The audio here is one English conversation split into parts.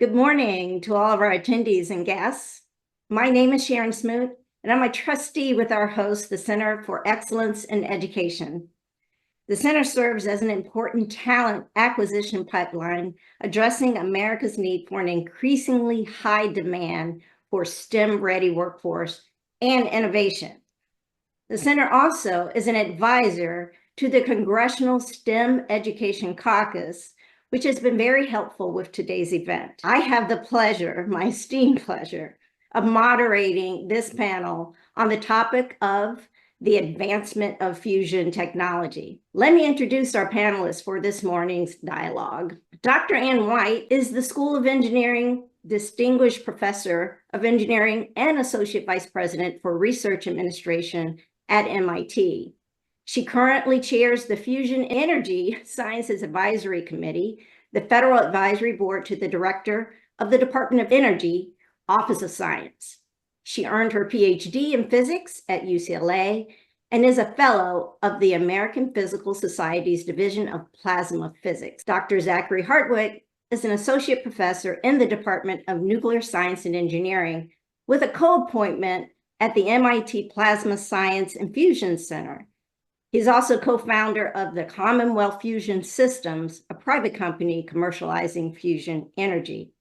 Good morning to all of our attendees and guests. My name is Sharon Smoot, and I'm a trustee with our host, the Center for Excellence in Education. The center serves as an important talent acquisition pipeline, addressing America's need for an increasingly high demand for STEM-ready workforce and innovation. The center also is an advisor to the Congressional STEM Education Caucus, which has been very helpful with today's event. I have the pleasure, my esteemed pleasure, of moderating this panel on the topic of the advancement of fusion technology. Let me introduce our panelists for this morning's dialogue. Dr. Ann White is the School of Engineering Distinguished Professor of Engineering and Associate Vice President for Research Administration at MIT. She currently chairs the Fusion Energy Sciences Advisory Committee, the Federal Advisory Board to the Director of the Department of Energy, Office of Science. She earned her PhD in physics at UCLA and is a fellow of the American Physical Society's Division of Plasma Physics. Dr. Zachary Hartwick is an associate professor in the Department of Nuclear Science and Engineering with a co-appointment at the MIT Plasma Science and Fusion Center. He's also co-founder of the Commonwealth Fusion Systems, a private company commercializing fusion energy.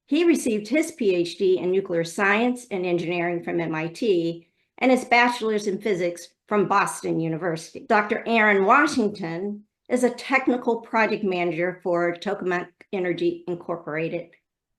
He received his PhD in nuclear science and engineering from MIT and his bachelor's in physics from Boston University. Dr. Aaron Washington is a technical project manager for Tokamak Energy Incorporated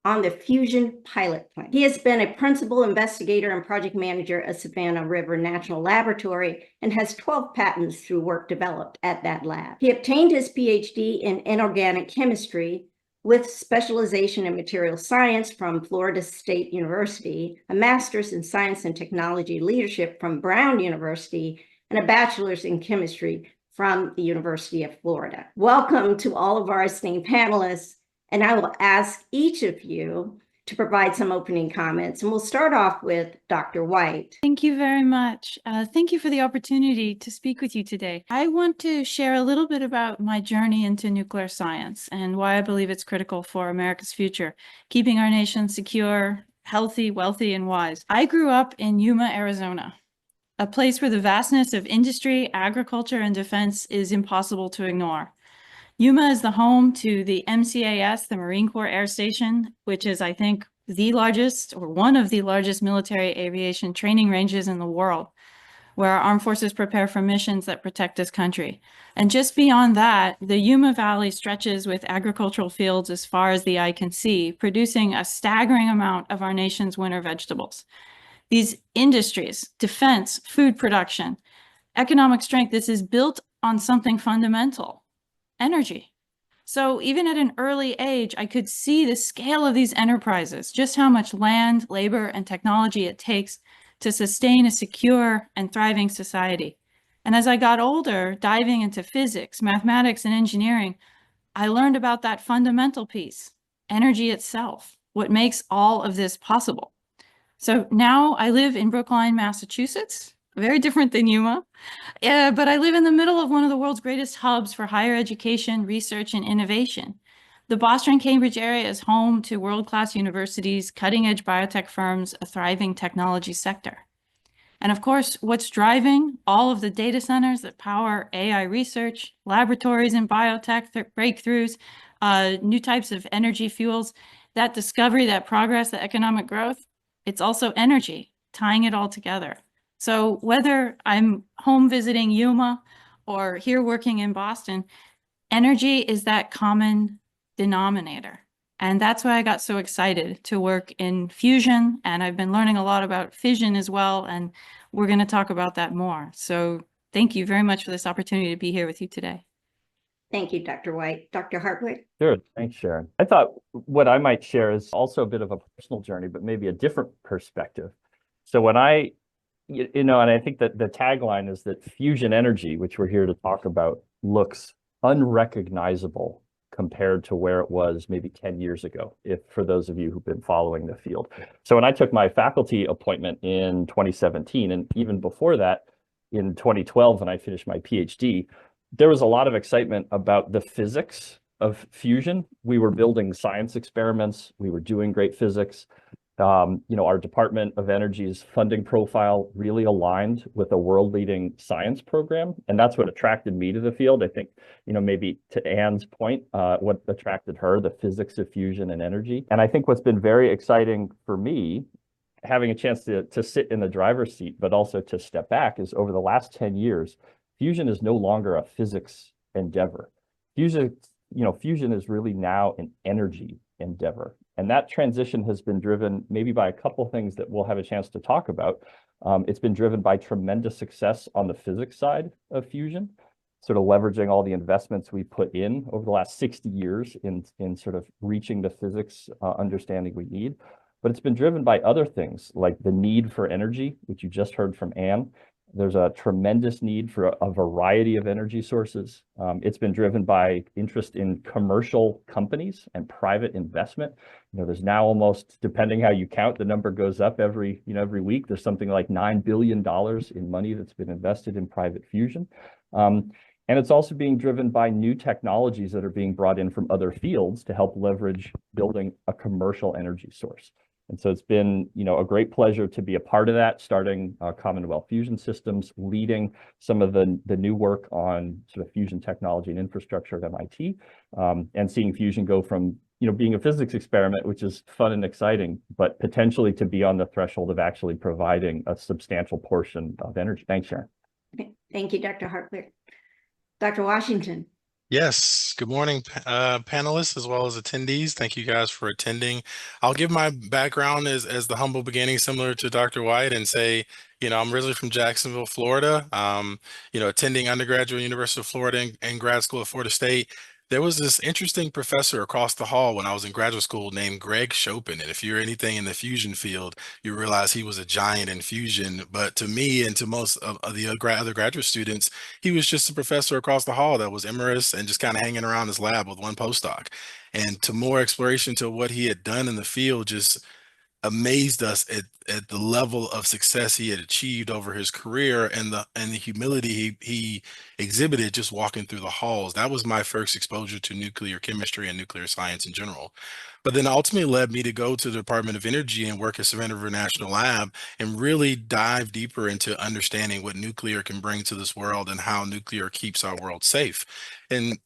on the fusion pilot plant. He has been a principal investigator and project manager at Savannah River National Laboratory and has 12 patents through work developed at that lab. He obtained his PhD in inorganic chemistry with specialization in material science from Florida State University, a master's in science and technology leadership from Brown University, and a bachelor's in chemistry from the University of Florida. Welcome to all of our esteemed panelists. And I will ask each of you to provide some opening comments. And we'll start off with Dr. White. Thank you very much. Thank you for the opportunity to speak with you today. I want to share a little bit about my journey into nuclear science and why I believe it's critical for America's future, keeping our nation secure, healthy, wealthy, and wise. I grew up in Yuma, Arizona, a place where the vastness of industry, agriculture, and defense is impossible to ignore. Yuma is the home to the MCAS, the Marine Corps Air Station, which is, I think, the largest or one of the largest military aviation training ranges in the world, where our armed forces prepare for missions that protect this country. And just beyond that, the Yuma Valley stretches with agricultural fields as far as the eye can see, producing a staggering amount of our nation's winter vegetables. These industries, defense, food production, economic strength, this is built on something fundamental. Energy. So even at an early age, I could see the scale of these enterprises, just how much land, labor, and technology it takes to sustain a secure and thriving society. And as I got older, diving into physics, mathematics, and engineering, I learned about that fundamental piece, energy itself, what makes all of this possible. So now I live in Brookline, Massachusetts, very different than Yuma. But I live in the middle of one of the world's greatest hubs for higher education, research, and innovation. The Boston and Cambridge area is home to world-class universities, cutting-edge biotech firms, a thriving technology sector. And of course, what's driving all of the data centers that power AI research, laboratories in biotech breakthroughs, new types of energy fuels, that discovery, that progress, that economic growth, it's also energy, tying it all together. So whether I'm home visiting Yuma or here working in Boston, energy is that common denominator. And that's why I got so excited to work in fusion. And I've been learning a lot about fission as well. And we're going to talk about that more. So thank you very much for this opportunity to be here with you today. Thank you, Dr. White. Dr. Hartwick? Sure. Thanks, Sharon. I thought what I might share is also a bit of a personal journey, but maybe a different perspective. So when and I think that the tagline is that fusion energy, which we're here to talk about, looks unrecognizable compared to where it was maybe 10 years ago, for those of you who've been following the field. So when I took my faculty appointment in 2017, and even before that, in 2012, when I finished my PhD, there was a lot of excitement about the physics of fusion, we were building science experiments, we were doing great physics. Our Department of Energy's funding profile really aligned with a world-leading science program, and that's what attracted me to the field. I think, maybe to Anne's point, what attracted her, the physics of fusion and energy. And I think what's been very exciting for me, having a chance to sit in the driver's seat, but also to step back, is over the last 10 years, fusion is no longer a physics endeavor. Fusion is really now an energy endeavor. And that transition has been driven maybe by a couple of things that we'll have a chance to talk about. It's been driven by tremendous success on the physics side of fusion, sort of leveraging all the investments we put in over the last 60 years in sort of reaching the physics understanding we need. But it's been driven by other things like the need for energy, which you just heard from Anne. There's a tremendous need for a variety of energy sources. It's been driven by interest in commercial companies and private investment. There's now almost, depending how you count, the number goes up every week. There's something like $9 billion in money that's been invested in private fusion. And it's also being driven by new technologies that are being brought in from other fields to help leverage building a commercial energy source. And so it's been, a great pleasure to be a part of that, starting Commonwealth Fusion Systems, leading some of the new work on sort of fusion technology and infrastructure at MIT, and seeing fusion go from, being a physics experiment, which is fun and exciting, but potentially to be on the threshold of actually providing a substantial portion of energy. Thanks, Sharon. Okay. Thank you, Dr. Hartler. Dr. Washington. Yes, good morning, panelists as well as attendees. Thank you guys for attending. I'll give my background as the humble beginning, similar to Dr. White, and say, I'm originally from Jacksonville, Florida. Attending undergraduate University of Florida and grad school at Florida State. There was this interesting professor across the hall when I was in graduate school named Greg Chopin. And if you're anything in the fusion field, you realize he was a giant in fusion. But to me and to most of the other graduate students, he was just a professor across the hall that was emeritus and just kind of hanging around his lab with one postdoc. And to more exploration to what he had done in the field just amazed us at the level of success he had achieved over his career and the humility he exhibited just walking through the halls. That was my first exposure to nuclear chemistry and nuclear science in general. But then ultimately led me to go to the Department of Energy and work at Savannah River National Lab and really dive deeper into understanding what nuclear can bring to this world and how nuclear keeps our world safe. And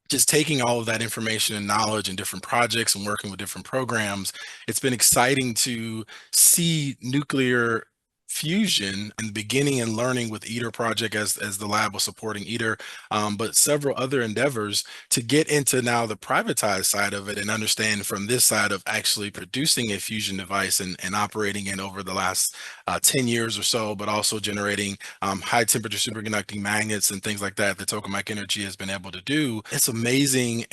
just taking all of that information and knowledge in different projects and working with different programs, it's been exciting to see nuclear fusion in the beginning and learning with ITER project as the lab was supporting ITER, but several other endeavors to get into now the privatized side of it and understand from this side of actually producing a fusion device and operating it over the last 10 years or so, but also generating high temperature superconducting magnets and things like that that Tokamak Energy has been able to do. It's amazing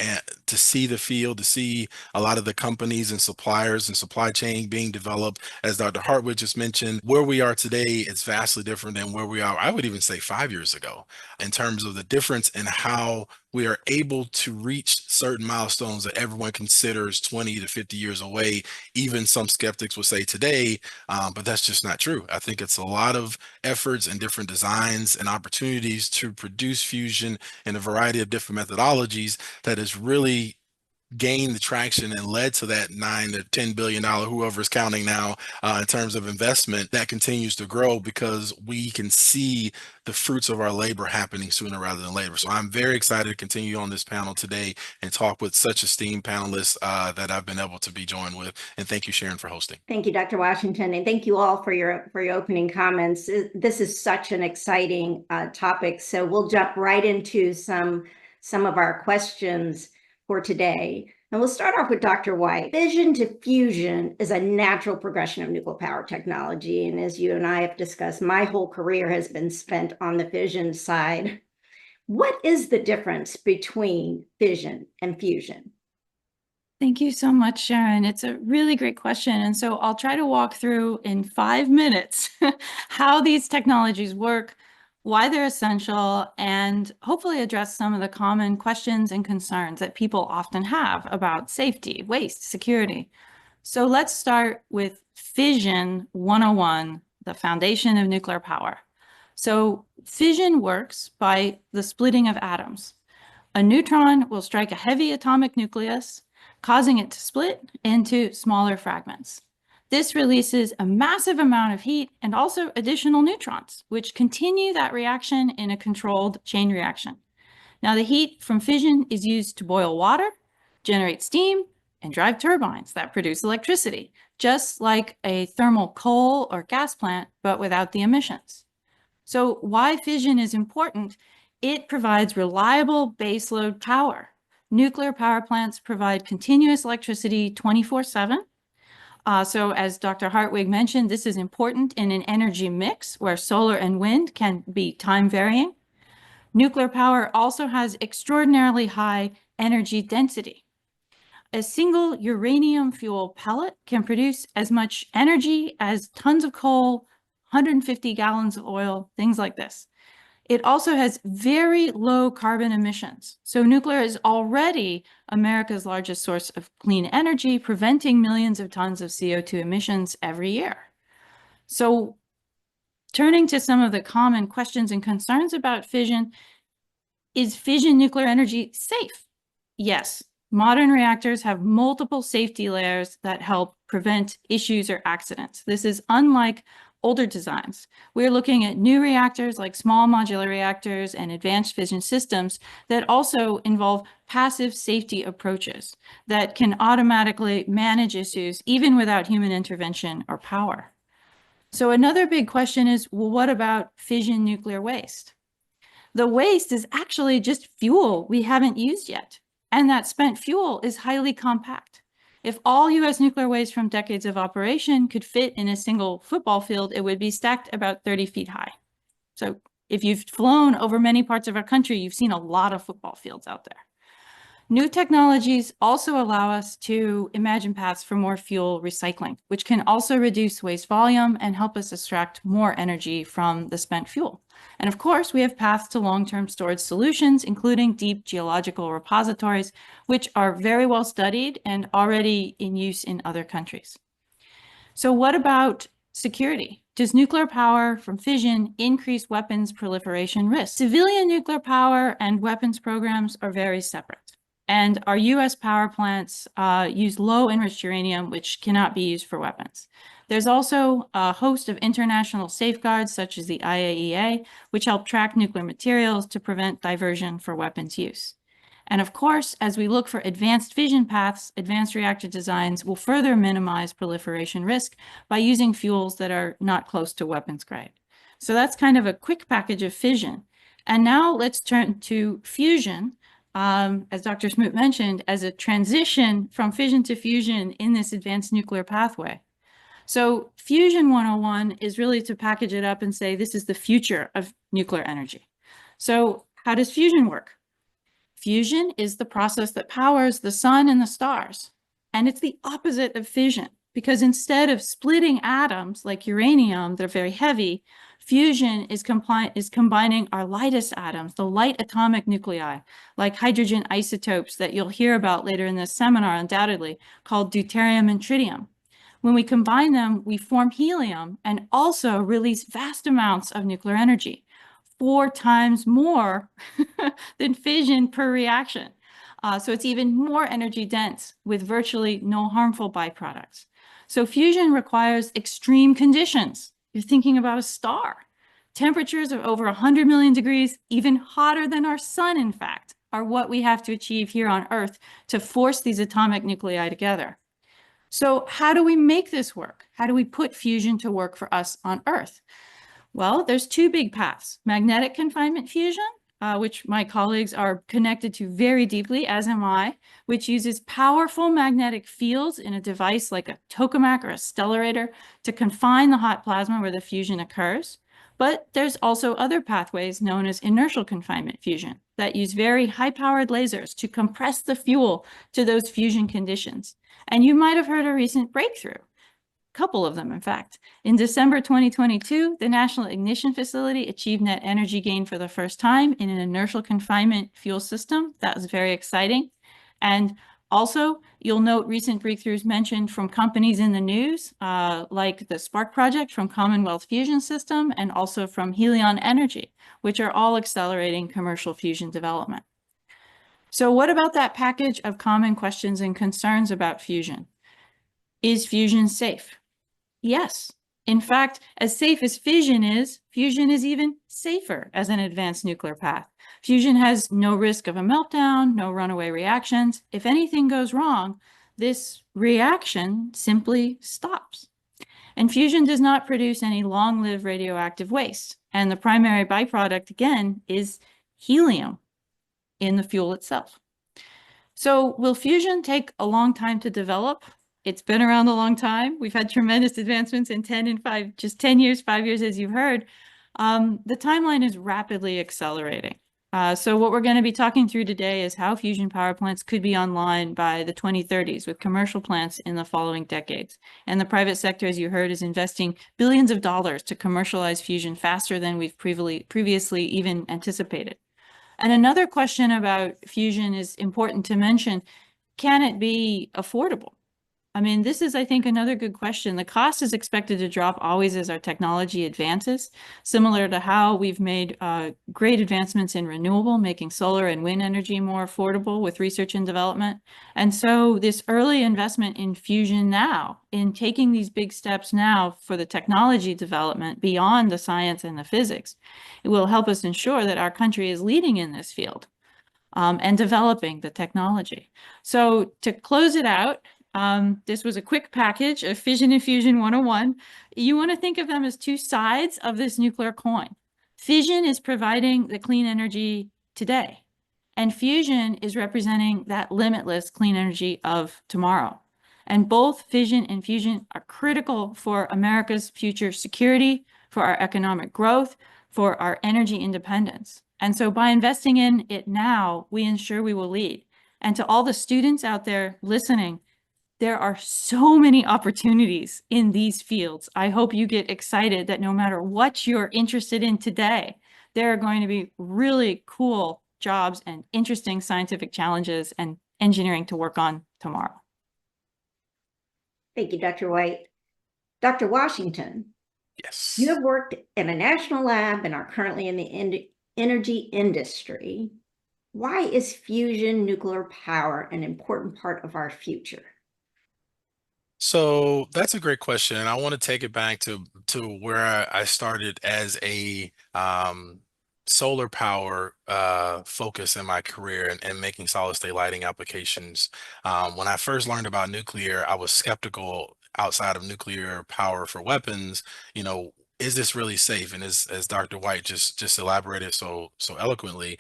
to see the field, to see a lot of the companies and suppliers and supply chain being developed. As Dr. Hartwood just mentioned, where we are today is vastly different than where we are, I would even say 5 years ago, in terms of the difference in how we are able to reach certain milestones that everyone considers 20 to 50 years away. Even some skeptics would say today, but that's just not true. I think it's a lot of efforts and different designs and opportunities to produce fusion in a variety of different methodologies that has really gained the traction and led to that $9 to $10 billion, whoever is counting now, in terms of investment that continues to grow because we can see the fruits of our labor happening sooner rather than later. So I'm very excited to continue on this panel today and talk with such esteemed panelists that I've been able to be joined with. And thank you, Sharon, for hosting. Thank you, Dr. Washington, and thank you all for your opening comments. This is such an exciting topic, so we'll jump right into some of our questions for today. And we'll start off with Dr. White. Fission to fusion is a natural progression of nuclear power technology. And as you and I have discussed, my whole career has been spent on the fission side. What is the difference between fission and fusion? Thank you so much, Sharon. It's a really great question. And so I'll try to walk through in 5 minutes how these technologies work, why they're essential, and hopefully address some of the common questions and concerns that people often have about safety, waste, security. So let's start with Fission 101, the foundation of nuclear power. So fission works by the splitting of atoms. A neutron will strike a heavy atomic nucleus, causing it to split into smaller fragments. This releases a massive amount of heat and also additional neutrons, which continue that reaction in a controlled chain reaction. Now, the heat from fission is used to boil water, generate steam, and drive turbines that produce electricity, just like a thermal coal or gas plant, but without the emissions. So why fission is important? It provides reliable baseload power. Nuclear power plants provide continuous electricity 24/7. So as Dr. Hartwig mentioned, this is important in an energy mix where solar and wind can be time varying. Nuclear power also has extraordinarily high energy density. A single uranium fuel pellet can produce as much energy as tons of coal, 150 gallons of oil, things like this. It also has very low carbon emissions. So nuclear is already America's largest source of clean energy, preventing millions of tons of CO2 emissions every year. So turning to some of the common questions and concerns about fission, is fission nuclear energy safe? Yes. Modern reactors have multiple safety layers that help prevent issues or accidents. This is unlike older designs. We're looking at new reactors like small modular reactors and advanced fission systems that also involve passive safety approaches that can automatically manage issues even without human intervention or power. So another big question is, well, what about fission nuclear waste? The waste is actually just fuel we haven't used yet. And that spent fuel is highly compact. If all US nuclear waste from decades of operation could fit in a single football field, it would be stacked about 30 feet high. So if you've flown over many parts of our country, you've seen a lot of football fields out there. New technologies also allow us to imagine paths for more fuel recycling, which can also reduce waste volume and help us extract more energy from the spent fuel. And of course, we have paths to long-term storage solutions, including deep geological repositories, which are very well studied and already in use in other countries. So what about security? Does nuclear power from fission increase weapons proliferation risk? Civilian nuclear power and weapons programs are very separate. And our US power plants use low enriched uranium, which cannot be used for weapons. There's also a host of international safeguards, such as the IAEA, which help track nuclear materials to prevent diversion for weapons use. And of course, as we look for advanced fission paths, advanced reactor designs will further minimize proliferation risk by using fuels that are not close to weapons grade. So that's kind of a quick package of fission. And now let's turn to fusion. As Dr. Smoot mentioned, as a transition from fission to fusion in this advanced nuclear pathway. So Fusion 101 is really to package it up and say, this is the future of nuclear energy. So how does fusion work? Fusion is the process that powers the sun and the stars. And it's the opposite of fission, because instead of splitting atoms like uranium that are very heavy, fusion is combining our lightest atoms, the light atomic nuclei, like hydrogen isotopes that you'll hear about later in this seminar, undoubtedly, called deuterium and tritium. When we combine them, we form helium and also release vast amounts of nuclear energy, 4 times more than fission per reaction. So it's even more energy dense with virtually no harmful byproducts. So fusion requires extreme conditions. You're thinking about a star. Temperatures of over 100 million degrees, even hotter than our sun, in fact, are what we have to achieve here on Earth to force these atomic nuclei together. So how do we make this work? How do we put fusion to work for us on Earth? Well, there's 2 big paths: magnetic confinement fusion, which my colleagues are connected to very deeply, as am I, which uses powerful magnetic fields in a device like a tokamak or a stellarator to confine the hot plasma where the fusion occurs. But there's also other pathways known as inertial confinement fusion that use very high-powered lasers to compress the fuel to those fusion conditions. And you might have heard a recent breakthrough. Couple of them, in fact. In December 2022, the National Ignition Facility achieved net energy gain for the first time in an inertial confinement fuel system. That was very exciting. And also, you'll note recent breakthroughs mentioned from companies in the news, like the Spark project from Commonwealth Fusion System and also from Helion Energy, which are all accelerating commercial fusion development. So what about that package of common questions and concerns about fusion? Is fusion safe? Yes. In fact, as safe as fission is, fusion is even safer as an advanced nuclear path. Fusion has no risk of a meltdown, no runaway reactions. If anything goes wrong, this reaction simply stops. And fusion does not produce any long-lived radioactive waste. And the primary byproduct, again, is helium in the fuel itself. So will fusion take a long time to develop? It's been around a long time. We've had tremendous advancements in 10 and 5, just 10 years, 5 years, as you've heard. The timeline is rapidly accelerating. So what we're going to be talking through today is how fusion power plants could be online by the 2030s with commercial plants in the following decades. And the private sector, as you heard, is investing billions of dollars to commercialize fusion faster than we've previously even anticipated. And another question about fusion is important to mention. Can it be affordable? I mean, this is, I think, another good question. The cost is expected to drop always as our technology advances, similar to how we've made great advancements in renewable, making solar and wind energy more affordable with research and development. And so this early investment in fusion now, in taking these big steps now for the technology development beyond the science and the physics, it will help us ensure that our country is leading in this field and developing the technology. So to close it out, this was a quick package of Fission and Fusion 101. You want to think of them as two sides of this nuclear coin. Fission is providing the clean energy today, and fusion is representing that limitless clean energy of tomorrow. And both fission and fusion are critical for America's future security, for our economic growth, for our energy independence. And so by investing in it now, we ensure we will lead. And to all the students out there listening, there are so many opportunities in these fields. I hope you get excited that no matter what you're interested in today, there are going to be really cool jobs and interesting scientific challenges and engineering to work on tomorrow. Thank you, Dr. White. Dr. Washington, Yes. you have worked in a national lab and are currently in the energy industry. Why is fusion nuclear power an important part of our future? So that's a great question, and I want to take it back to where I started as a solar power focus in my career and making solid state lighting applications. When I first learned about nuclear, I was skeptical outside of nuclear power for weapons. You know, is this really safe? And as Dr. White just elaborated so eloquently,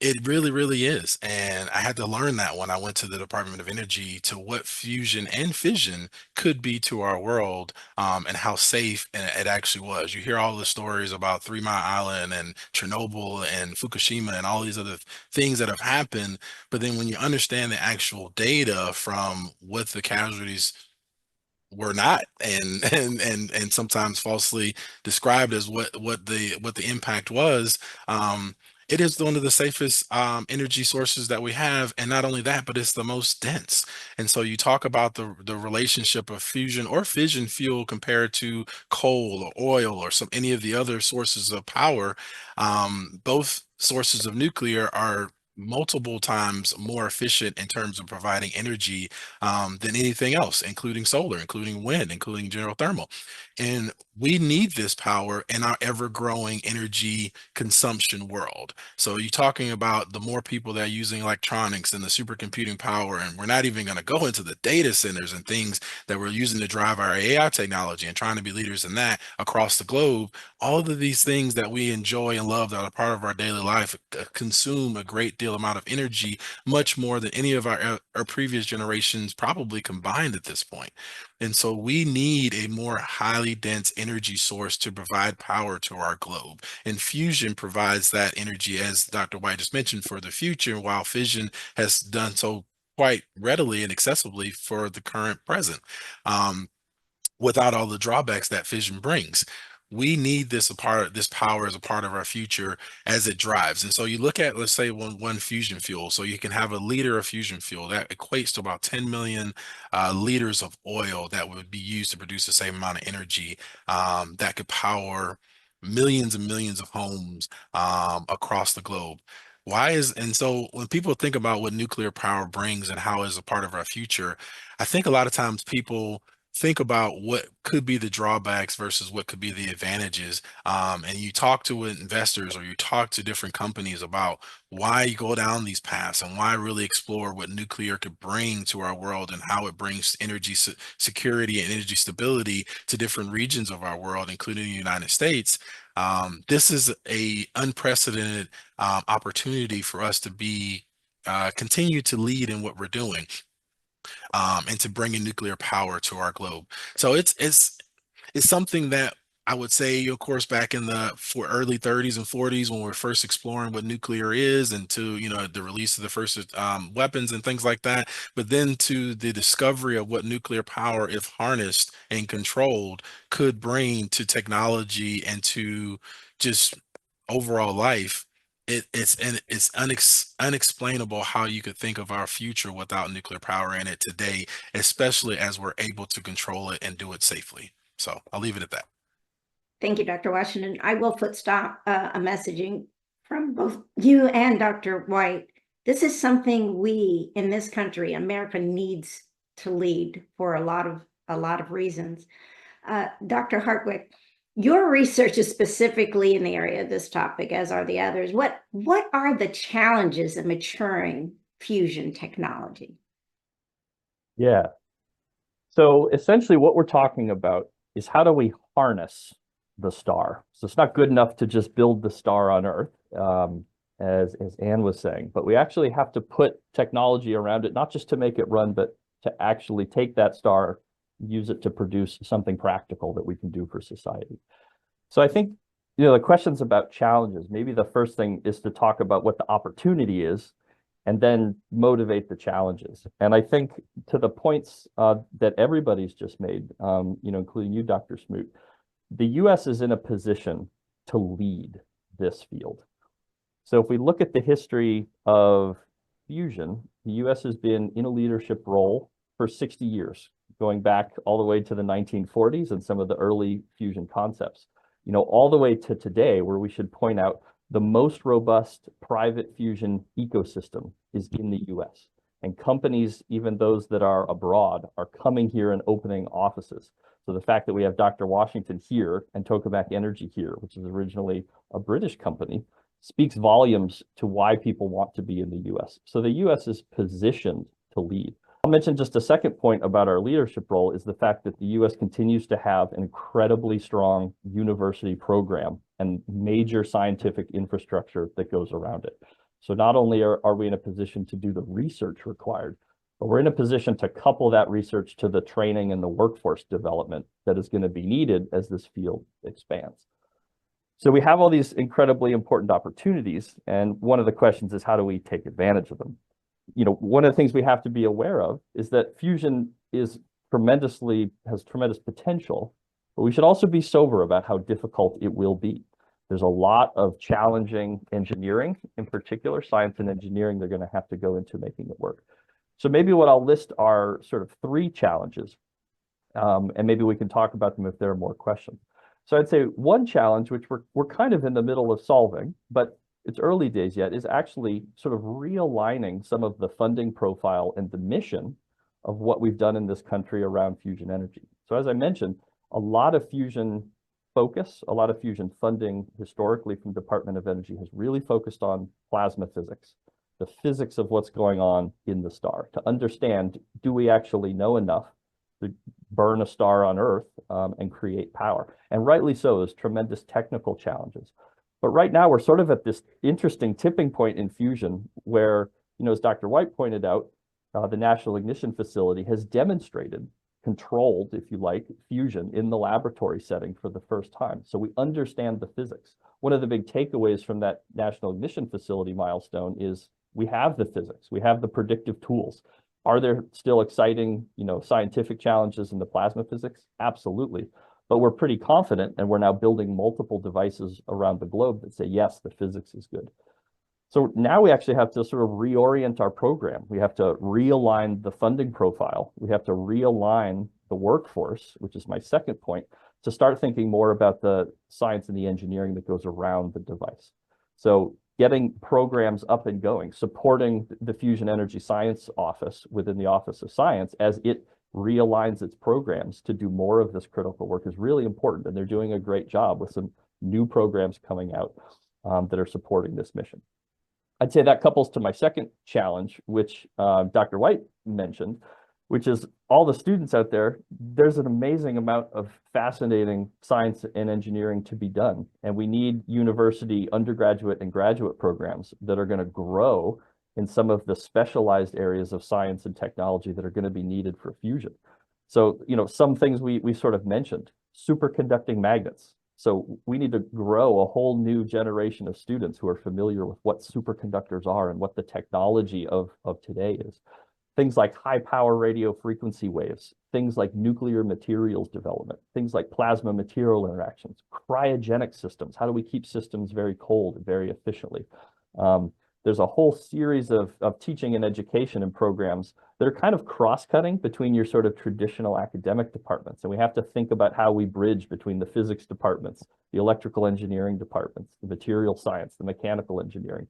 it really, really is. And I had to learn that when I went to the Department of Energy to what fusion and fission could be to our world, and how safe it actually was. You hear all the stories about 3 Mile Island and Chernobyl and Fukushima and all these other things that have happened. But then when you understand the actual data from what the casualties were not, and sometimes falsely described as what the impact was, it is one of the safest energy sources that we have. And not only that, but it's the most dense. And so you talk about the relationship of fusion or fission fuel compared to coal or oil or any of the other sources of power. Both sources of nuclear are multiple times more efficient in terms of providing energy than anything else, including solar, including wind, including geothermal. And we need this power in our ever-growing energy consumption world. So you're talking about the more people that are using electronics and the supercomputing power, and we're not even going to go into the data centers and things that we're using to drive our AI technology and trying to be leaders in that across the globe. All of these things that we enjoy and love that are part of our daily life consume a great deal amount of energy, much more than any of our previous generations probably combined at this point. And so we need a more highly dense energy source to provide power to our globe. And fusion provides that energy, as Dr. White just mentioned, for the future, while fission has done so quite readily and accessibly for the current present, without all the drawbacks that fission brings. We need this power as a part of our future as it drives. And so you look at, let's say, one fusion fuel. So you can have a liter of fusion fuel that equates to about 10 million liters of oil that would be used to produce the same amount of energy that could power millions and millions of homes across the globe. And so when people think about what nuclear power brings and how it's a part of our future, I think a lot of times people think about what could be the drawbacks versus what could be the advantages. And you talk to investors or you talk to different companies about why you go down these paths and why really explore what nuclear could bring to our world and how it brings energy security and energy stability to different regions of our world, including the United States. This is a unprecedented opportunity for us to continue to lead in what we're doing, and to bring in nuclear power to our globe. So it's something that I would say, of course, back in the early 30s and 40s, when we're first exploring what nuclear is, and to the release of the first weapons and things like that, but then to the discovery of what nuclear power, if harnessed and controlled, could bring to technology and to just overall life. It's unexplainable how you could think of our future without nuclear power in it today, especially as we're able to control it and do it safely. So I'll leave it at that. Thank you, Dr. Washington. I will stop a messaging from both you and Dr. White. This is something we in this country, America, needs to lead for a lot of reasons. Dr. Hartwick, your research is specifically in the area of this topic, as are the others. What are the challenges in maturing fusion technology? Yeah. So essentially what we're talking about is how do we harness the star? So it's not good enough to just build the star on Earth, as Anne was saying, but we actually have to put technology around it, not just to make it run, but to actually take that star, use it to produce something practical that we can do for society. So I think, the questions about challenges, maybe the first thing is to talk about what the opportunity is and then motivate the challenges. And I think to the points that everybody's just made, including you, Dr. Smoot, the US is in a position to lead this field. So if we look at the history of fusion, the US has been in a leadership role for 60 years, going back all the way to the 1940s and some of the early fusion concepts, all the way to today, where we should point out the most robust private fusion ecosystem is in the US. And companies, even those that are abroad, are coming here and opening offices. So the fact that we have Dr. Washington here and Tokamak Energy here, which is originally a British company, speaks volumes to why people want to be in the US. So the US is positioned to lead. I'll mention just a second point about our leadership role is the fact that the US continues to have an incredibly strong university program and major scientific infrastructure that goes around it. So not only are we in a position to do the research required, but we're in a position to couple that research to the training and the workforce development that is going to be needed as this field expands. So we have all these incredibly important opportunities, and one of the questions is how do we take advantage of them? One of the things we have to be aware of is that fusion has tremendous potential, but we should also be sober about how difficult it will be. There's a lot of challenging engineering, in particular, science and engineering, they're going to have to go into making it work. So maybe what I'll list are sort of 3 challenges, and maybe we can talk about them if there are more questions. So I'd say one challenge, which we're kind of in the middle of solving, but it's early days yet, is actually sort of realigning some of the funding profile and the mission of what we've done in this country around fusion energy. So as I mentioned, a lot of fusion focus, a lot of fusion funding historically from Department of Energy has really focused on plasma physics, the physics of what's going on in the star, to understand, do we actually know enough to burn a star on Earth and create power? And rightly so, there's tremendous technical challenges. But right now, we're sort of at this interesting tipping point in fusion where, as Dr. White pointed out, the National Ignition Facility has demonstrated controlled, if you like, fusion in the laboratory setting for the first time. So we understand the physics. One of the big takeaways from that National Ignition Facility milestone is we have the physics, we have the predictive tools. Are there still exciting, scientific challenges in the plasma physics? Absolutely. But we're pretty confident, and we're now building multiple devices around the globe that say, yes, the physics is good. So now we actually have to sort of reorient our program. We have to realign the funding profile. We have to realign the workforce, which is my second point, to start thinking more about the science and the engineering that goes around the device. So getting programs up and going, supporting the Fusion Energy Science Office within the Office of Science as it realigns its programs to do more of this critical work is really important. And they're doing a great job with some new programs coming out that are supporting this mission. I'd say that couples to my second challenge, which Dr. White mentioned, which is all the students out there. There's an amazing amount of fascinating science and engineering to be done. And we need university undergraduate and graduate programs that are going to grow in some of the specialized areas of science and technology that are going to be needed for fusion. So, you know, some things we sort of mentioned, superconducting magnets. So we need to grow a whole new generation of students who are familiar with what superconductors are and what the technology of today is. Things like high power radio frequency waves, things like nuclear materials development, things like plasma material interactions, cryogenic systems. How do we keep systems very cold and very efficiently? There's a whole series of teaching and education and programs that are kind of cross-cutting between your sort of traditional academic departments. And we have to think about how we bridge between the physics departments, the electrical engineering departments, the material science, the mechanical engineering.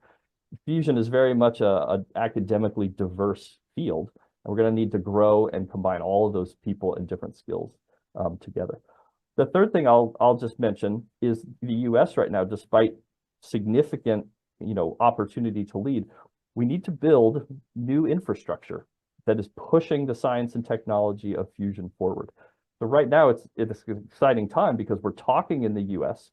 Fusion is very much a academically diverse field, and we're going to need to grow and combine all of those people and different skills together. The third thing I'll just mention is the U.S. right now, despite significant opportunity to lead, we need to build new infrastructure that is pushing the science and technology of fusion forward. So right now it's an exciting time because we're talking in the US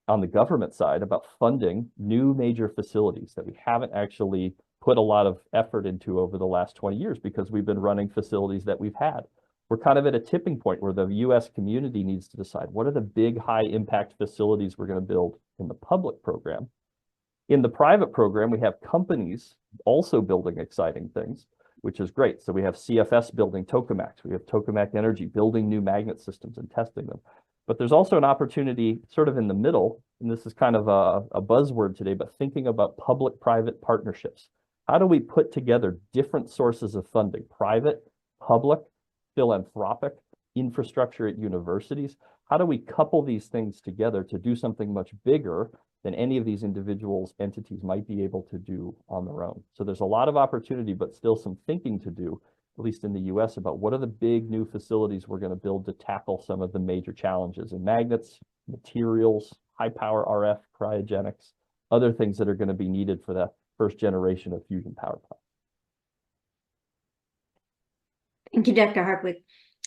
on the government side about funding new major facilities that we haven't actually put a lot of effort into over the last 20 years because we've been running facilities that we've had. We're kind of at a tipping point where the US community needs to decide what are the big high impact facilities we're going to build in the public program. In the private program, we have companies also building exciting things, which is great. So we have CFS building tokamaks. We have Tokamak Energy building new magnet systems and testing them. But there's also an opportunity sort of in the middle, and this is kind of a buzzword today, but thinking about public-private partnerships. How do we put together different sources of funding, private, public, philanthropic, infrastructure at universities? How do we couple these things together to do something much bigger than any of these individuals, entities might be able to do on their own? So there's a lot of opportunity, but still some thinking to do, at least in the US, about what are the big new facilities we're going to build to tackle some of the major challenges in magnets, materials, high power RF, cryogenics, other things that are going to be needed for the first generation of fusion power plants. Thank you, Dr. Hartwig.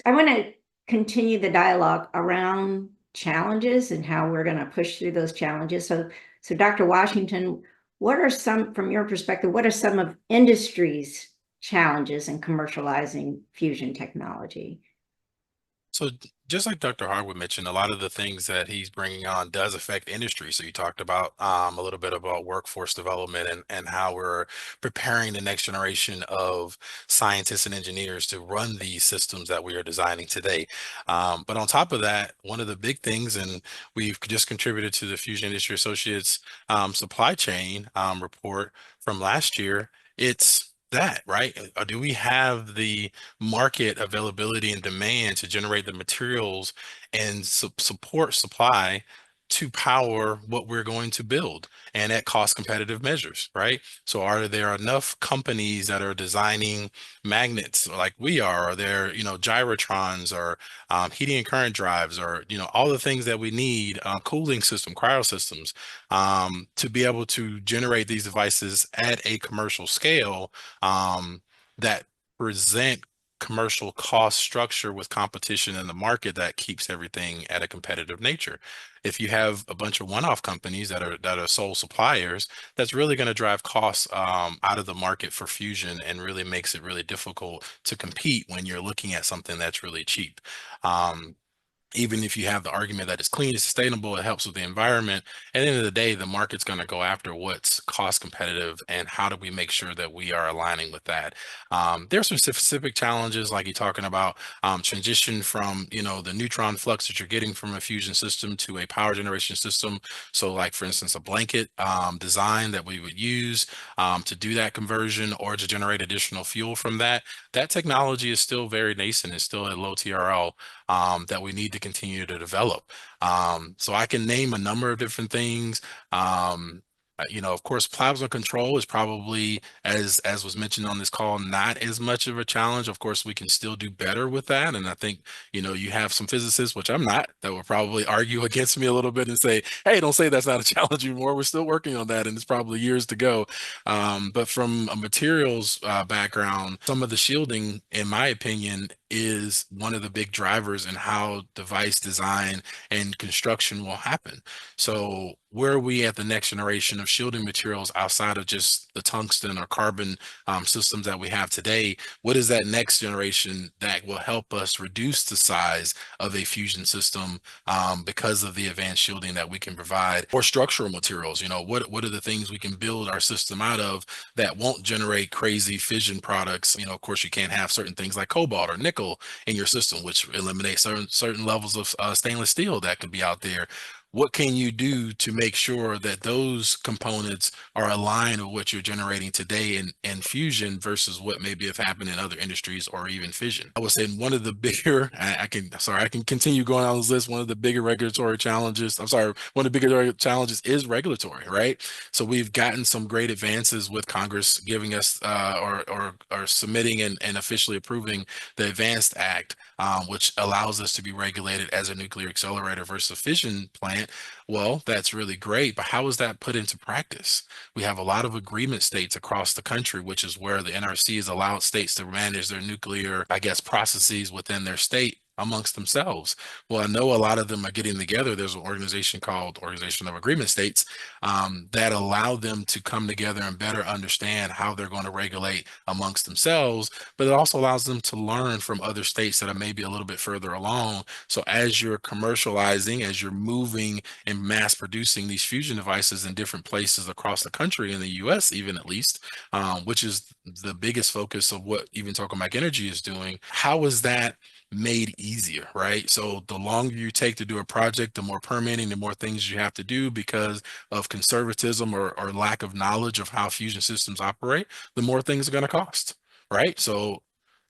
I want to continue the dialogue around challenges and how we're going to push through those challenges. So Dr. Washington, what are some, from your perspective, what are some of industry's challenges in commercializing fusion technology? So just like Dr. Harwood mentioned, a lot of the things that he's bringing on does affect industry. So you talked about a little bit about workforce development and how we're preparing the next generation of scientists and engineers to run these systems that we are designing today. But on top of that, one of the big things, and we've just contributed to the Fusion Industry Associates supply chain report from last year, it's that, right? Do we have the market availability and demand to generate the materials and support supply to power what we're going to build and at cost competitive measures, right? So are there enough companies that are designing magnets like we are? Are there, gyrotrons or heating and current drives or, all the things that we need, cooling system, cryo systems, to be able to generate these devices at a commercial scale that present commercial cost structure with competition in the market that keeps everything at a competitive nature. If you have a bunch of one-off companies that are sole suppliers, that's really going to drive costs out of the market for fusion and really makes it really difficult to compete when you're looking at something that's really cheap. Even if you have the argument that it's clean and sustainable, it helps with the environment. At the end of the day, the market's going to go after what's cost competitive and how do we make sure that we are aligning with that. There's some specific challenges like you're talking about, transition from, the neutron flux that you're getting from a fusion system to a power generation system. So like, for instance, a blanket design that we would use to do that conversion or to generate additional fuel from that. That technology is still very nascent. It's still at low TRL that we need to continue to develop. So I can name a number of different things. Of course, plasma control is probably, as was mentioned on this call, not as much of a challenge. Of course, we can still do better with that. And I think, you have some physicists, which I'm not, that will probably argue against me a little bit and say, hey, don't say that's not a challenge anymore. We're still working on that, and it's probably years to go. But from a materials background, some of the shielding, in my opinion, is one of the big drivers in how device design and construction will happen. So where are we at the next generation of shielding materials outside of just the tungsten or carbon systems that we have today? What is that next generation that will help us reduce the size of a fusion system because of the advanced shielding that we can provide? Or structural materials, what are the things we can build our system out of that won't generate crazy fission products? Of course, you can't have certain things like cobalt or nickel in your system, which eliminates certain levels of stainless steel that could be out there. What can you do to make sure that those components are aligned with what you're generating today in fusion versus what maybe have happened in other industries or even fission? I would say one of the bigger, I can continue going on this list. One of the bigger regulatory challenges, one of the bigger challenges is regulatory, right? So we've gotten some great advances with Congress giving us or submitting and officially approving the Advanced Act, which allows us to be regulated as a nuclear accelerator versus a fission plant. Well, that's really great, but how is that put into practice? We have a lot of agreement states across the country, which is where the NRC has allowed states to manage their nuclear, processes within their state amongst themselves. Well, I know a lot of them are getting together. There's an organization called Organization of Agreement States that allow them to come together and better understand how they're going to regulate amongst themselves, but it also allows them to learn from other states that are maybe a little bit further along. So as you're commercializing, as you're moving and mass producing these fusion devices in different places across the country, in the US even at least, which is the biggest focus of what even Tokamak Energy is doing, how is that made easier, right? So the longer you take to do a project, the more permitting, the more things you have to do because of conservatism or lack of knowledge of how fusion systems operate, the more things are going to cost, right? So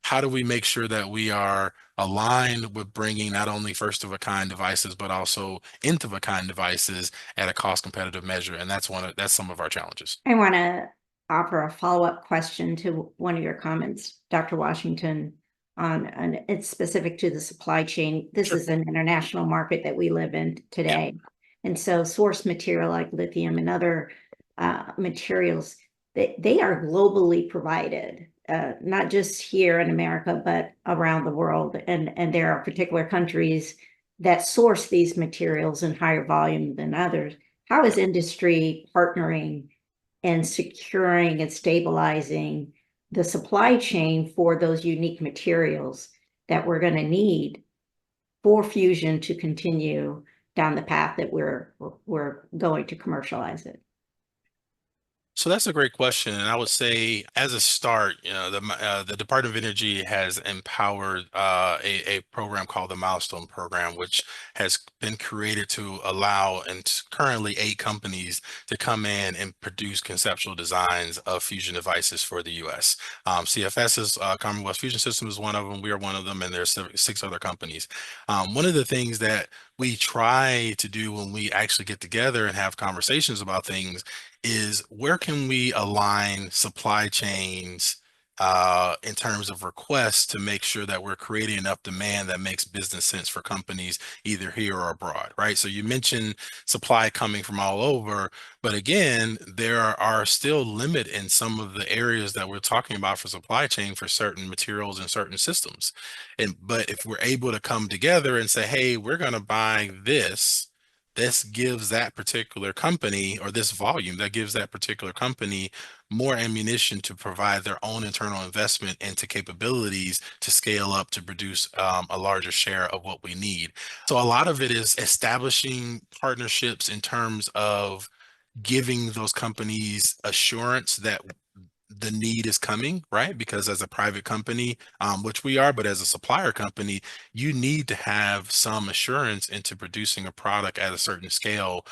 how do we make sure that we are aligned with bringing not only first of a kind devices, but also nth of a kind devices at a cost competitive measure? And that's some of our challenges. I want to offer a follow-up question to one of your comments, Dr. Washington, and it's specific to the supply chain. This Sure. is an international market that we live in today. And so source material like lithium and other materials, they are globally provided, not just here in America, but around the world. And there are particular countries that source these materials in higher volume than others. How is industry partnering and securing and stabilizing the supply chain for those unique materials that we're going to need for fusion to continue down the path that we're going to commercialize it? So that's a great question, and I would say, as a start, the Department of Energy has empowered a program called the Milestone Program, which has been created to allow currently 8 companies to come in and produce conceptual designs of fusion devices for the U.S. CFS is Commonwealth Fusion Systems is one of them. We are one of them, and there's 6 other companies. One of the things that we try to do when we actually get together and have conversations about things is where can we align supply chains in terms of requests to make sure that we're creating enough demand that makes business sense for companies either here or abroad, right? So you mentioned supply coming from all over, but again, there are still limit in some of the areas that we're talking about for supply chain for certain materials and certain systems. But if we're able to come together and say, hey, we're going to buy this gives that particular company, or this volume that gives that particular company more ammunition to provide their own internal investment into capabilities to scale up to produce a larger share of what we need. So a lot of it is establishing partnerships in terms of giving those companies assurance that the need is coming, right? Because as a private company, which we are, but as a supplier company, you need to have some assurance into producing a product at a certain scale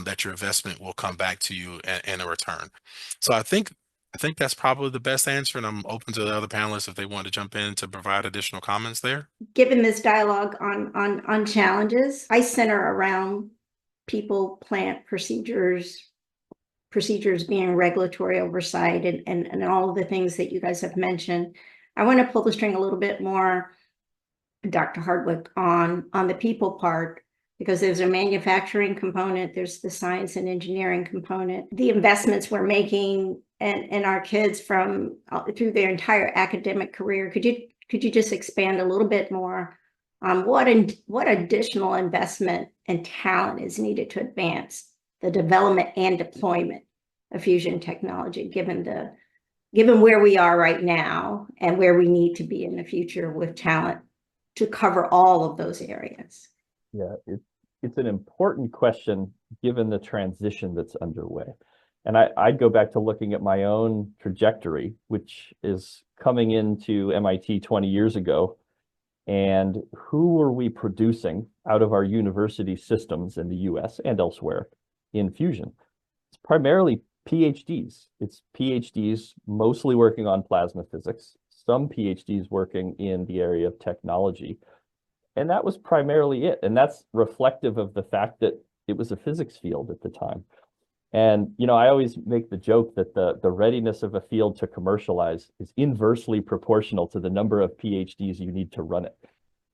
that your investment will come back to you in a return. So I think that's probably the best answer, and I'm open to the other panelists if they want to jump in to provide additional comments there. Given this dialogue on challenges, I center around people, plant, procedures, procedures being regulatory oversight and all of the things that you guys have mentioned. I want to pull the string a little bit more, Dr. Hardwick, on the people part, because there's a manufacturing component, there's the science and engineering component, the investments we're making and our kids from through their entire academic career. Could you just expand a little bit more on what additional investment and talent is needed to advance the development and deployment of fusion technology, given where we are right now and where we need to be in the future with talent to cover all of those areas? Yeah, it's an important question given the transition that's underway. And I'd go back to looking at my own trajectory, which is coming into MIT 20 years ago. And who were we producing out of our university systems in the US and elsewhere in fusion? It's primarily PhDs. It's PhDs mostly working on plasma physics, some PhDs working in the area of technology. And that was primarily it. And that's reflective of the fact that it was a physics field at the time. And, you know, I always make the joke that the readiness of a field to commercialize is inversely proportional to the number of PhDs you need to run it.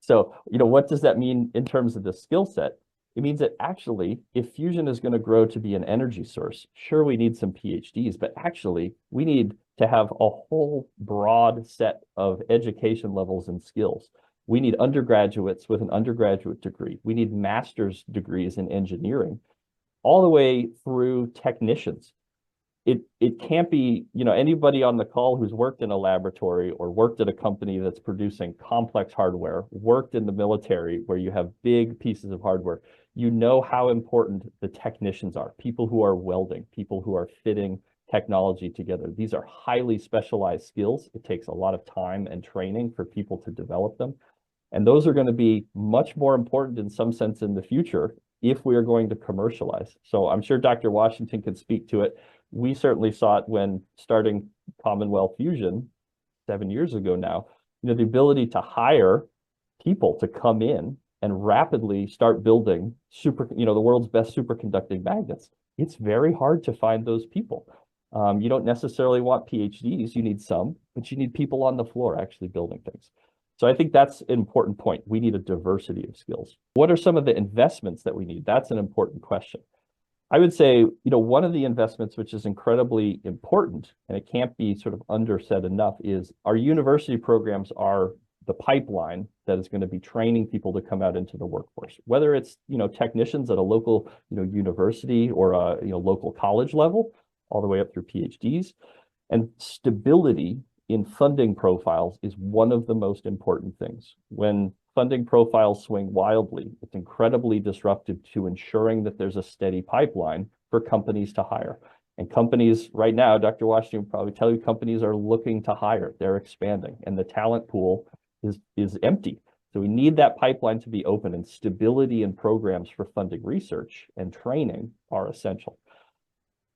So, you know, what does that mean in terms of the skill set? It means that actually, if fusion is going to grow to be an energy source, sure, we need some PhDs, but actually we need to have a whole broad set of education levels and skills. We need undergraduates with an undergraduate degree. We need master's degrees in engineering, all the way through technicians. It can't be, you know, anybody on the call who's worked in a laboratory or worked at a company that's producing complex hardware, worked in the military where you have big pieces of hardware, you know how important the technicians are, people who are welding, people who are fitting technology together. These are highly specialized skills. It takes a lot of time and training for people to develop them. And those are going to be much more important in some sense in the future if we are going to commercialize. So I'm sure Dr. Washington could speak to it. We certainly saw it when starting Commonwealth Fusion 7 years ago now, you know, the ability to hire people to come in and rapidly start building the world's best superconducting magnets. It's very hard to find those people. You don't necessarily want PhDs, you need some, but you need people on the floor actually building things. So I think that's an important point. We need a diversity of skills. What are some of the investments that we need? That's an important question. I would say, you know, one of the investments which is incredibly important, and it can't be sort of undersaid enough, is our university programs are the pipeline that is going to be training people to come out into the workforce, whether it's, you know, technicians at a local, you know, university or a, you know, local college level, all the way up through PhDs. And stability in funding profiles is one of the most important things. When funding profiles swing wildly, it's incredibly disruptive to ensuring that there's a steady pipeline for companies to hire. And companies right now, Dr. Washington will probably tell you, companies are looking to hire, they're expanding, and the talent pool is empty. So we need that pipeline to be open, and stability in programs for funding research and training are essential.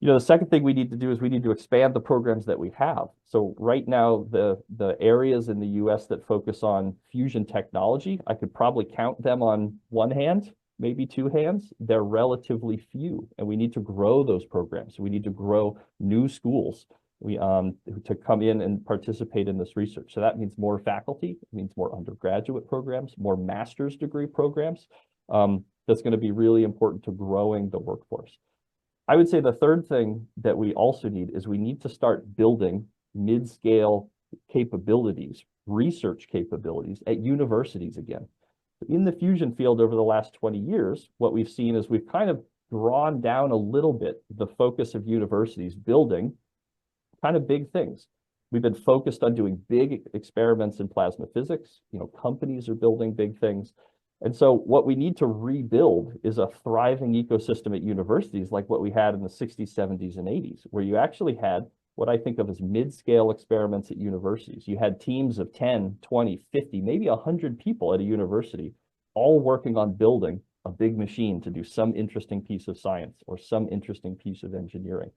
You know, the second thing we need to do is we need to expand the programs that we have. So right now, the areas in the US that focus on fusion technology, I could probably count them on one hand, maybe two hands. They're relatively few, and we need to grow those programs. We need to grow new schools to come in and participate in this research. So that means more faculty, it means more undergraduate programs, more master's degree programs. That's going to be really important to growing the workforce. I would say the third thing that we also need is we need to start building mid-scale capabilities, research capabilities at universities again. In the fusion field over the last 20 years, what we've seen is we've kind of drawn down a little bit the focus of universities building kind of big things. We've been focused on doing big experiments in plasma physics. You know, companies are building big things. And so what we need to rebuild is a thriving ecosystem at universities like what we had in the 60s, 70s, and 80s, where you actually had what I think of as mid-scale experiments at universities. You had teams of 10, 20, 50, maybe 100 people at a university, all working on building a big machine to do some interesting piece of science or some interesting piece of engineering.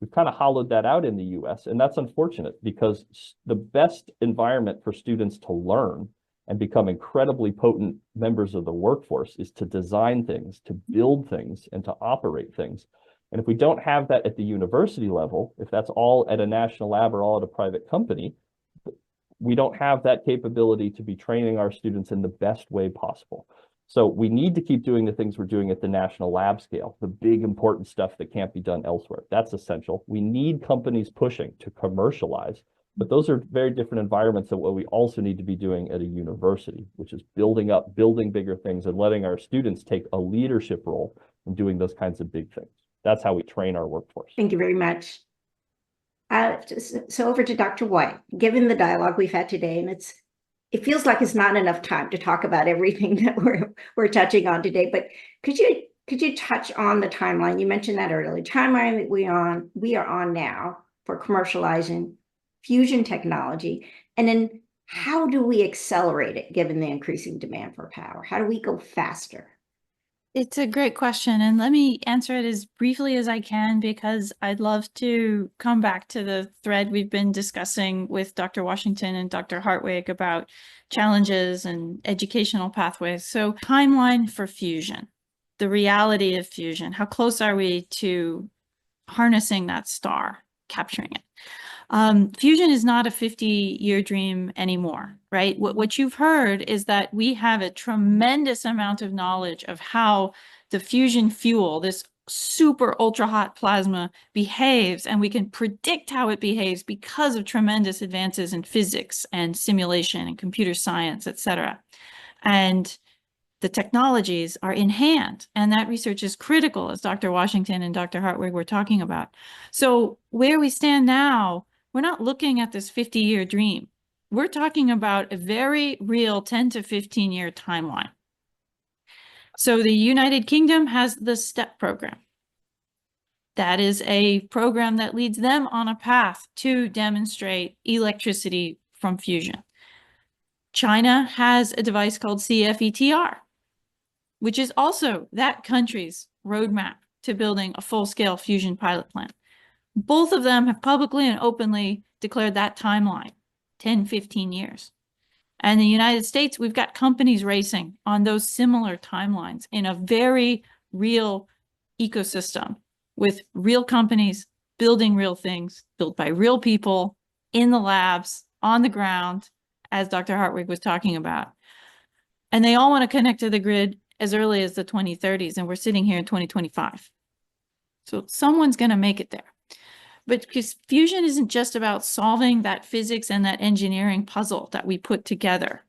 We've kind of hollowed that out in the US, and that's unfortunate because the best environment for students to learn and become incredibly potent members of the workforce is to design things, to build things, and to operate things. And if we don't have that at the university level, if that's all at a national lab or all at a private company, we don't have that capability to be training our students in the best way possible. So we need to keep doing the things we're doing at the national lab scale, the big important stuff that can't be done elsewhere. That's essential. We need companies pushing to commercialize, but those are very different environments than what we also need to be doing at a university, which is building bigger things and letting our students take a leadership role in doing those kinds of big things. That's how we train our workforce. Thank you very much. So over to Dr. White. Given the dialogue we've had today, and it feels like it's not enough time to talk about everything that we're touching on today, but could you touch on the timeline? You mentioned that earlier. Timeline that we are on now for commercializing fusion technology, and then how do we accelerate it given the increasing demand for power? How do we go faster? It's a great question, and let me answer it as briefly as I can, because I'd love to come back to the thread we've been discussing with Dr. Washington and Dr. Hartwig about challenges and educational pathways. So timeline for fusion, the reality of fusion, how close are we to harnessing that star, capturing it? Fusion is not a 50-year dream anymore, right? What you've heard is that we have a tremendous amount of knowledge of how the fusion fuel, this super ultra hot plasma, behaves, and we can predict how it behaves because of tremendous advances in physics and simulation and computer science, et cetera. And the technologies are in hand, and that research is critical, as Dr. Washington and Dr. Hartwig were talking about. So where we stand now, we're not looking at this 50-year dream. We're talking about a very real 10 to 15-year timeline. So the United Kingdom has the STEP program. That is a program that leads them on a path to demonstrate electricity from fusion. China has a device called CFETR, which is also that country's roadmap to building a full-scale fusion pilot plant. Both of them have publicly and openly declared that timeline, 10, 15 years. And in the United States, we've got companies racing on those similar timelines in a very real ecosystem with real companies building real things, built by real people in the labs, on the ground, as Dr. Hartwig was talking about. And they all want to connect to the grid as early as the 2030s, and we're sitting here in 2025. So someone's going to make it there. But because fusion isn't just about solving that physics and that engineering puzzle that we put together.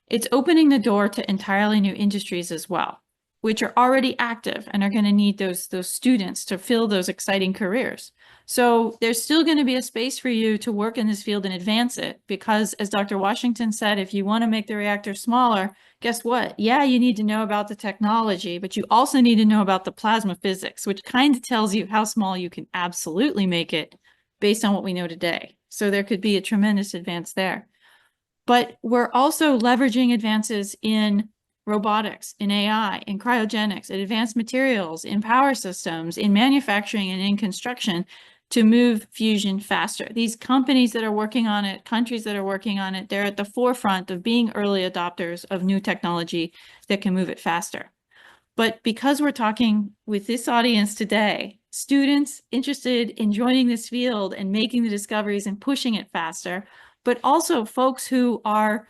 It's opening the door to entirely new industries as well, which are already active and are going to need those students to fill those exciting careers. So there's still going to be a space for you to work in this field and advance it, because as Dr. Washington said, if you want to make the reactor smaller, guess what? Yeah, you need to know about the technology, but you also need to know about the plasma physics, which kind of tells you how small you can absolutely make it based on what we know today. So there could be a tremendous advance there. But we're also leveraging advances in robotics, in AI, in cryogenics, in advanced materials, in power systems, in manufacturing, and in construction to move fusion faster. These companies that are working on it, countries that are working on it, they're at the forefront of being early adopters of new technology that can move it faster. But because we're talking with this audience today, students interested in joining this field and making the discoveries and pushing it faster, but also folks who are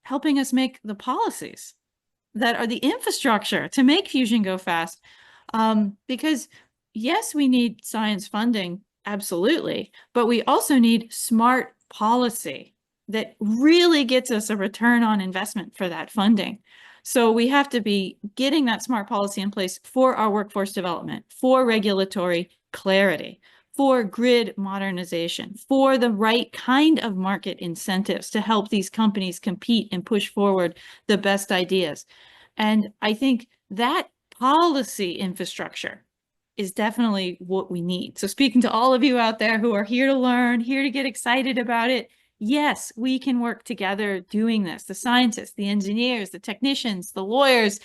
helping us make the policies that are the infrastructure to make fusion go fast. Because yes, we need science funding, absolutely, but we also need smart policy that really gets us a return on investment for that funding. So we have to be getting that smart policy in place for our workforce development, for regulatory clarity, for grid modernization, for the right kind of market incentives to help these companies compete and push forward the best ideas. And I think that policy infrastructure is definitely what we need. So speaking to all of you out there who are here to learn, here to get excited about it, yes, we can work together doing this. The scientists, the engineers, the technicians, the lawyers,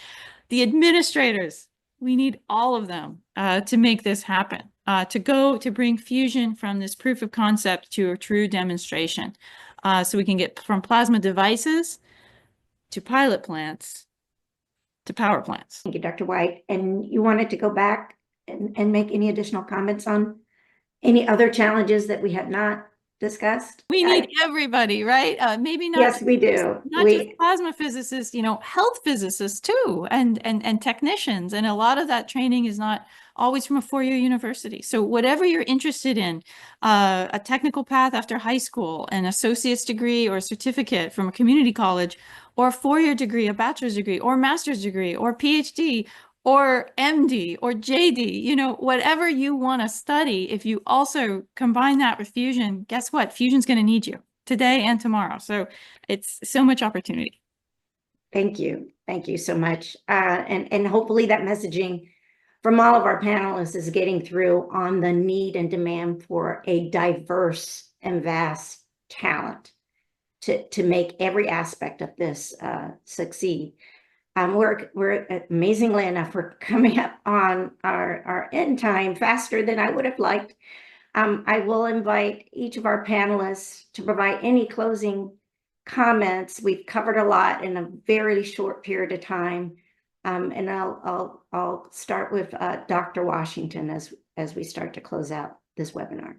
the administrators, we need all of them to make this happen, to bring fusion from this proof of concept to a true demonstration. So we can get from plasma devices to pilot plants to power plants. Thank you, Dr. White. And you wanted to go back and make any additional comments on any other challenges that we have not discussed? We need everybody, right? Maybe not. Yes, we do. Not just plasma physicists, health physicists too, and technicians. And a lot of that training is not always from a four-year university. So whatever you're interested in, a technical path after high school, an associate's degree or a certificate from a community college, or a four-year degree, a bachelor's degree, or master's degree, or PhD, or MD, or JD, whatever you want to study, if you also combine that with fusion, guess what? Fusion's going to need you today and tomorrow. So it's so much opportunity. Thank you. Thank you so much. And hopefully that messaging from all of our panelists is getting through on the need and demand for a diverse and vast talent to make every aspect of this succeed. We're amazingly enough, we're coming up on our end time faster than I would have liked. I will invite each of our panelists to provide any closing comments. We've covered a lot in a very short period of time. And I'll start with Dr. Washington as we start to close out this webinar.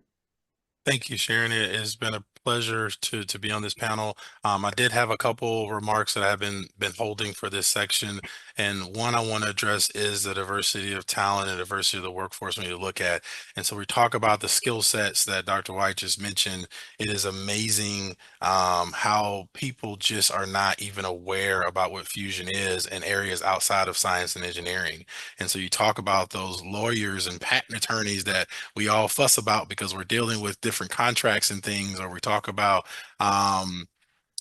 Thank you, Sharon. It has been a pleasure to be on this panel. I did have a couple remarks that I've been holding for this section, and one I want to address is the diversity of talent and diversity of the workforce we need to look at. And so we talk about the skill sets that Dr. White just mentioned. It is amazing how people just are not even aware about what fusion is in areas outside of science and engineering. And so you talk about those lawyers and patent attorneys that we all fuss about because we're dealing with different contracts and things, or we talk about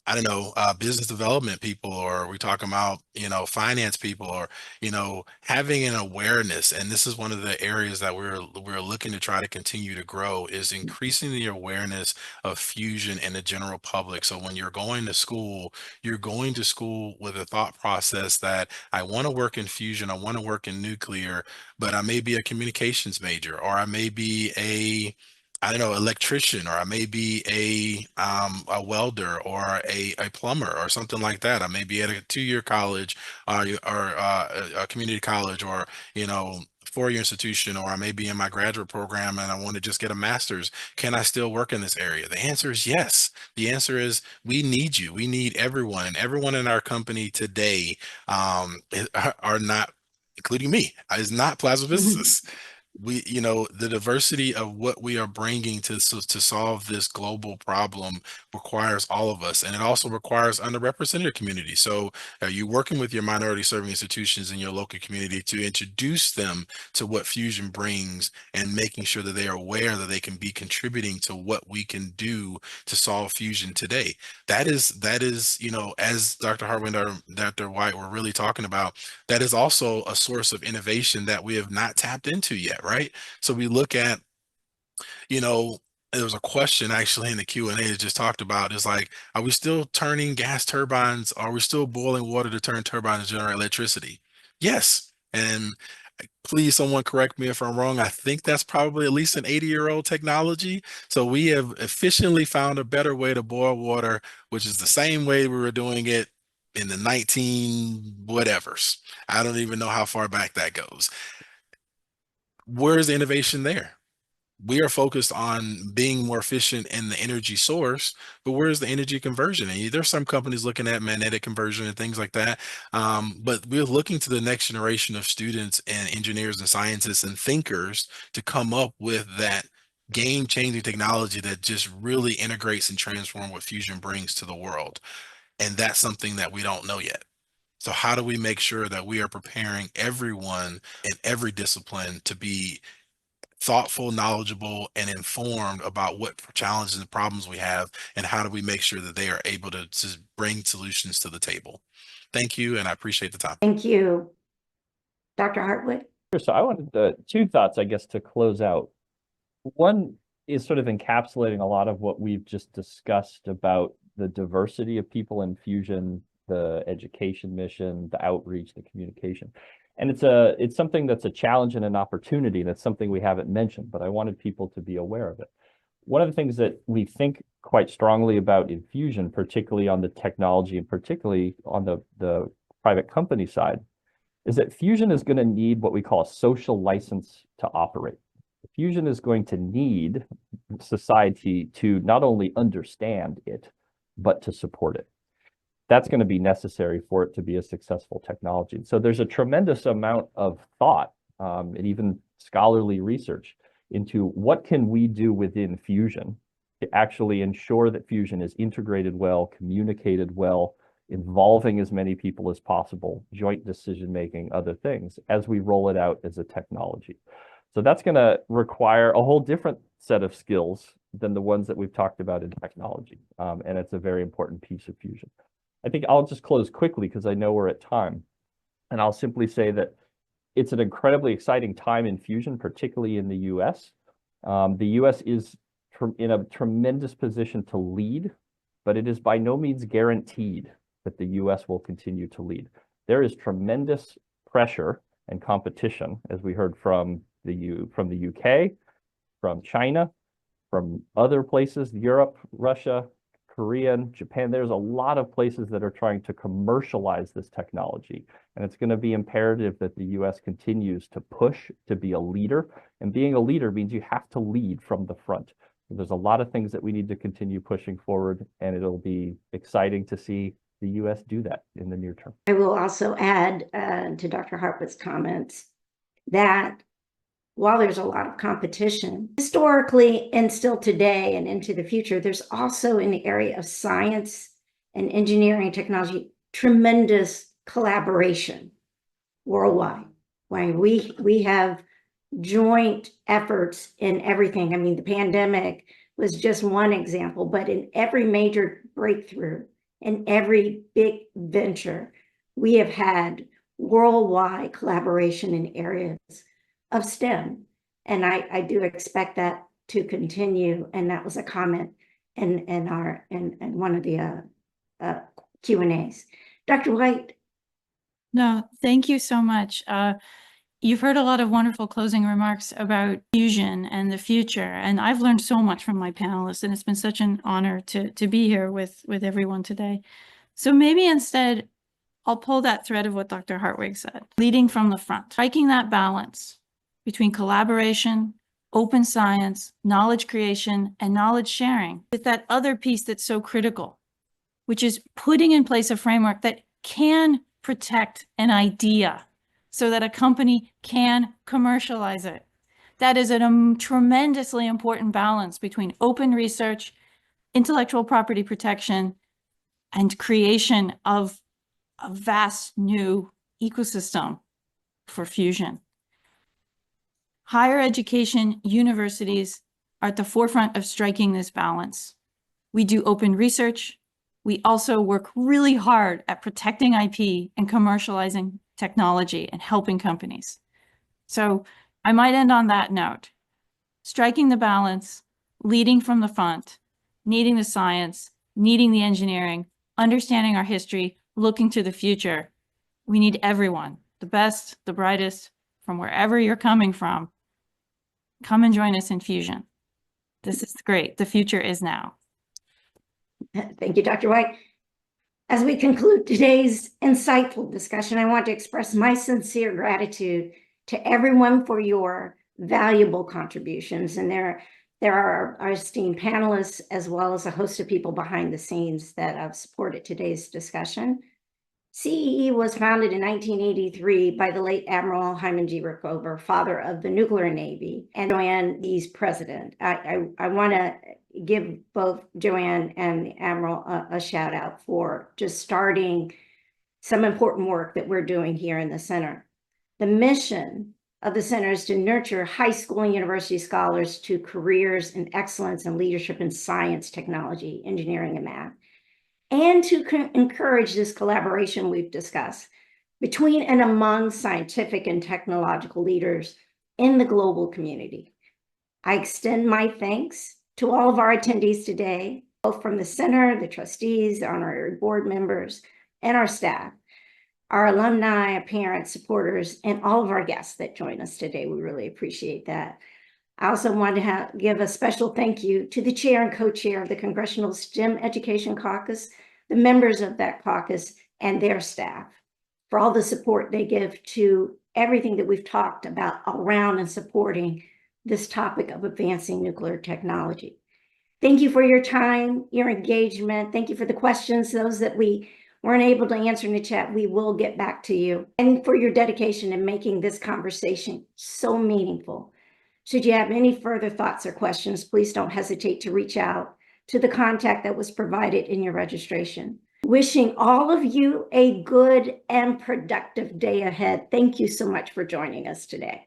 I don't know, business development people, or we talk about, finance people, or, having an awareness. And this is one of the areas that we're looking to try to continue to grow, is increasing the awareness of fusion in the general public. So when you're going to school, you're going to school with a thought process that I want to work in fusion, I want to work in nuclear, but I may be a communications major, or I may be I don't know, electrician, or I may be a welder, or a plumber, or something like that. I may be at a two-year college, or a community college, or, four-year institution, or I may be in my graduate program and I want to just get a master's. Can I still work in this area? The answer is yes. The answer is we need you. We need everyone, and everyone in our company today are not, including me, is not plasma physicists. We, the diversity of what we are bringing to solve this global problem requires all of us, and it also requires underrepresented community. So are you working with your minority serving institutions in your local community to introduce them to what fusion brings, and making sure that they are aware that they can be contributing to what we can do to solve fusion today? That is, as Dr. Hartwind or Dr. White were really talking about, that is also a source of innovation that we have not tapped into yet. Right. So we look at, there was a question actually in the Q&A that just talked about, is like, are we still turning gas turbines? Are we still boiling water to turn turbines to generate electricity? Yes. And please, someone correct me if I'm wrong. I think that's probably at least an 80-year-old technology. So we have efficiently found a better way to boil water, which is the same way we were doing it in the 19 whatevers. I don't even know how far back that goes. Where's the innovation there? We are focused on being more efficient in the energy source, but where's the energy conversion? And there's some companies looking at magnetic conversion and things like that. But we're looking to the next generation of students and engineers and scientists and thinkers to come up with that game-changing technology that just really integrates and transforms what fusion brings to the world. And that's something that we don't know yet. So how do we make sure that we are preparing everyone in every discipline to be thoughtful, knowledgeable, and informed about what challenges and problems we have, and how do we make sure that they are able to bring solutions to the table? Thank you, and I appreciate the time. Thank you. Dr. Hartwood? Sure. So I wanted two thoughts, I guess, to close out. One is sort of encapsulating a lot of what we've just discussed about the diversity of people in fusion, the education mission, the outreach, the communication. And it's something that's a challenge and an opportunity, and it's something we haven't mentioned, but I wanted people to be aware of it. One of the things that we think quite strongly about in fusion, particularly on the technology and particularly on the private company side, is that fusion is going to need what we call a social license to operate. Fusion is going to need society to not only understand it, but to support it. That's going to be necessary for it to be a successful technology. So there's a tremendous amount of thought and even scholarly research into what can we do within fusion to actually ensure that fusion is integrated well, communicated well, involving as many people as possible, joint decision-making, other things, as we roll it out as a technology. So that's going to require a whole different set of skills than the ones that we've talked about in technology. And it's a very important piece of fusion. I think I'll just close quickly because I know we're at time. And I'll simply say that it's an incredibly exciting time in fusion, particularly in the US. The US is in a tremendous position to lead, but it is by no means guaranteed that the US will continue to lead. There is tremendous pressure and competition, as we heard from the UK, from China, from other places, Europe, Russia, Korea, Japan. There's a lot of places that are trying to commercialize this technology. And it's going to be imperative that the US continues to push to be a leader. And being a leader means you have to lead from the front. There's a lot of things that we need to continue pushing forward, and it'll be exciting to see the US do that in the near term. I will also add to Dr. Hartwick's comments that while there's a lot of competition, historically and still today and into the future, there's also in the area of science and engineering technology, tremendous collaboration worldwide. When we have joint efforts in everything. I mean, the pandemic was just one example, but in every major breakthrough, in every big venture, we have had worldwide collaboration in areas of STEM. And I do expect that to continue. And that was a comment in one of the Q&As. Dr. White. No, thank you so much. You've heard a lot of wonderful closing remarks about fusion and the future, and I've learned so much from my panelists, and it's been such an honor to be here with everyone today. So maybe instead, I'll pull that thread of what Dr. Hartwig said, leading from the front, striking that balance between collaboration, open science, knowledge creation, and knowledge sharing with that other piece that's so critical, which is putting in place a framework that can protect an idea so that a company can commercialize it. That is a tremendously important balance between open research, intellectual property protection, and creation of a vast new ecosystem for fusion. Higher education universities are at the forefront of striking this balance. We do open research. We also work really hard at protecting IP and commercializing technology and helping companies. So I might end on that note. Striking the balance, leading from the front, needing the science, needing the engineering, understanding our history, looking to the future. We need everyone, the best, the brightest, from wherever you're coming from. Come and join us in fusion. This is great. The future is now. Thank you, Dr. White. As we conclude today's insightful discussion, I want to express my sincere gratitude to everyone for your valuable contributions. And there are our esteemed panelists, as well as a host of people behind the scenes that have supported today's discussion. CEE was founded in 1983 by the late Admiral Hyman G. Rickover, father of the nuclear Navy, and Joanne E's president. I want to give both Joanne and the Admiral a shout out for just starting some important work that we're doing here in the center. The mission of the center is to nurture high school and university scholars to careers in excellence and leadership in science, technology, engineering, and math, and to encourage this collaboration we've discussed between and among scientific and technological leaders in the global community. I extend my thanks to all of our attendees today, both from the center, the trustees, honorary board members, and our staff, our alumni, parents, supporters, and all of our guests that join us today. We really appreciate that. I also want to give a special thank you to the chair and co-chair of the Congressional STEM Education Caucus, the members of that caucus, and their staff. for all the support they give to everything that we've talked about around and supporting this topic of advancing nuclear technology. Thank you for your time, your engagement. Thank you for the questions. Those that we weren't able to answer in the chat, we will get back to you. And for your dedication in making this conversation so meaningful. Should you have any further thoughts or questions, please don't hesitate to reach out to the contact that was provided in your registration. Wishing all of you a good and productive day ahead. Thank you so much for joining us today.